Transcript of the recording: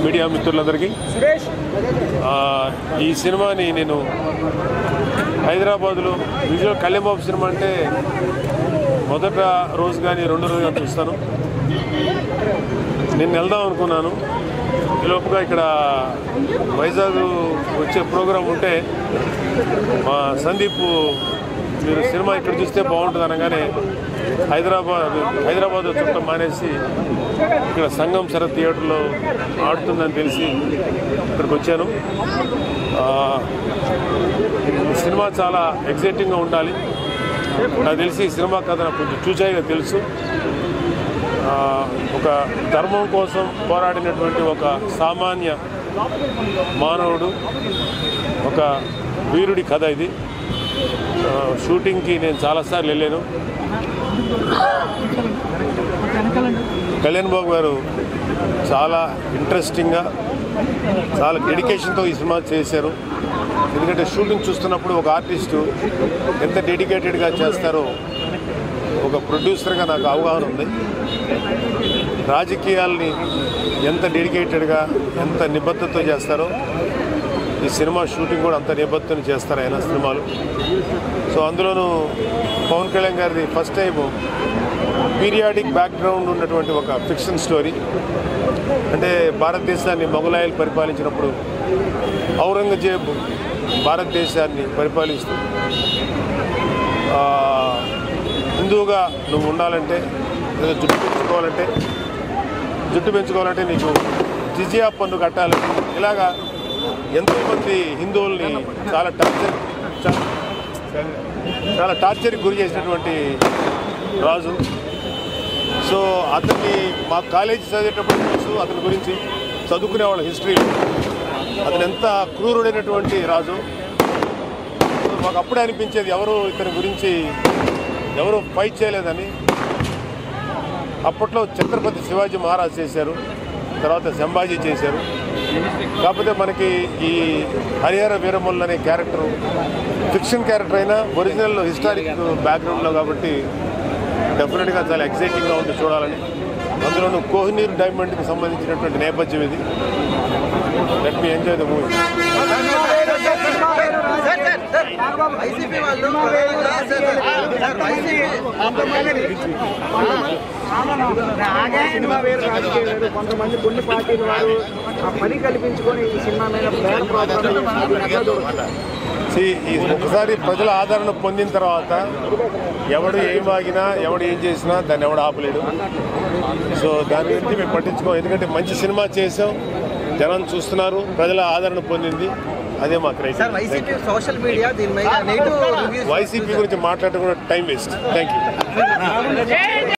Media మిత్రులందరికీ ఈ సినిమాని నేను హైదరాబాద్లో విజువల్ కళ్యాణబాబు సినిమా అంటే మొదట రోజు కానీ రెండో రోజు కానీ చూస్తాను. నేను వెళ్దాం అనుకున్నాను. ఈలోపుగా ఇక్కడ వైజాగ్ వచ్చే ప్రోగ్రాం ఉంటే మా సందీప్ మీరు సినిమా ఇక్కడ చూస్తే బాగుంటుంది అనగానే హైదరాబాద్ చుట్టం మానేసి ఇక్కడ సంగం శరత్ థియేటర్లో ఆడుతుందని తెలిసి ఇక్కడికి వచ్చాను. సినిమా చాలా ఎగ్జైటింగ్గా ఉండాలి. నాకు తెలిసి సినిమా కథ నాకు కొంచెం చూచాయిగా తెలుసు. ఒక ధర్మం కోసం పోరాడినటువంటి ఒక సామాన్య మానవుడు, ఒక వీరుడి కథ ఇది. షూటింగ్కి నేను చాలాసార్లు వెళ్ళాను. కళ్యాణ్ బాబు గారు చాలా ఇంట్రెస్టింగ్గా చాలా డెడికేషన్తో ఈ సినిమా చేశారు. ఎందుకంటే షూటింగ్ చూస్తున్నప్పుడు ఒక ఆర్టిస్టు ఎంత డెడికేటెడ్గా చేస్తారో ఒక ప్రొడ్యూసర్గా నాకు అవగాహన ఉంది. రాజకీయాల్ని ఎంత డెడికేటెడ్గా ఎంత నిబద్ధతతో చేస్తారో ఈ సినిమా షూటింగ్ కూడా అంత నిబద్ధతను చేస్తారు ఆయన సినిమాలు. సో అందులోనూ పవన్ కళ్యాణ్ గారిది ఫస్ట్ టైము పీరియాడిక్ బ్యాక్గ్రౌండ్ ఉన్నటువంటి ఒక ఫిక్షన్ స్టోరీ. అంటే భారతదేశాన్ని మొఘలాయలు పరిపాలించినప్పుడు ఔరంగజేబ్ భారతదేశాన్ని పరిపాలిస్తూ హిందువుగా నువ్వు ఉండాలంటే లేదా జుట్టు పెంచుకోవాలంటే నీకు జిజియా పన్ను కట్టాలి. ఇలాగా ఎంతోమంది హిందువుల్ని చాలా టార్చర్కి గురి చేసినటువంటి రాజు. సో అతన్ని మా కాలేజీ చదివేటప్పుడు తెలుసు అతని గురించి, చదువుకునేవాళ్ళ హిస్టరీలో అతను ఎంత క్రూరుడైనటువంటి రాజు. మాకు అప్పుడే అనిపించేది ఎవరు ఇతని గురించి ఎవరు ఫైట్ చేయలేదని. అప్పట్లో ఛత్రపతి శివాజీ మహారాజ్ చేశారు, తర్వాత సంభాజీ చేశారు. కాకపోతే మనకి ఈ హరిహర వీరమల్లు అనే క్యారెక్టరు ఫిక్షన్ క్యారెక్టర్ అయినా ఒరిజినల్ హిస్టారిక్ బ్యాక్గ్రౌండ్లో కాబట్టి డెఫినెట్గా చాలా ఎక్సైటింగ్గా ఉంది చూడాలని. అందులోనూ కోహినూర్ డైమండ్కి సంబంధించినటువంటి నేపథ్యం ఇది. Let me enjoy the movie. కొంతమంది కొన్ని పార్టీలు వారు పని కల్పించుకొని ఈ సినిమా మీద ఒకసారి ప్రజల ఆదరణ పొందిన తర్వాత ఎవడు ఏం వాగినా ఎవడు ఏం చేసినా దాన్ని ఎవడు ఆపలేడు. సో దాని గురించి మేము పట్టించుకోం. ఎందుకంటే మంచి సినిమా చేసాం, జనం చూస్తున్నారు, ప్రజల ఆదరణ పొందింది, అదే మా క్రైటీరియా. వైసీపీ గురించి మాట్లాడడం కూడా టైం వేస్ట్. Thank you.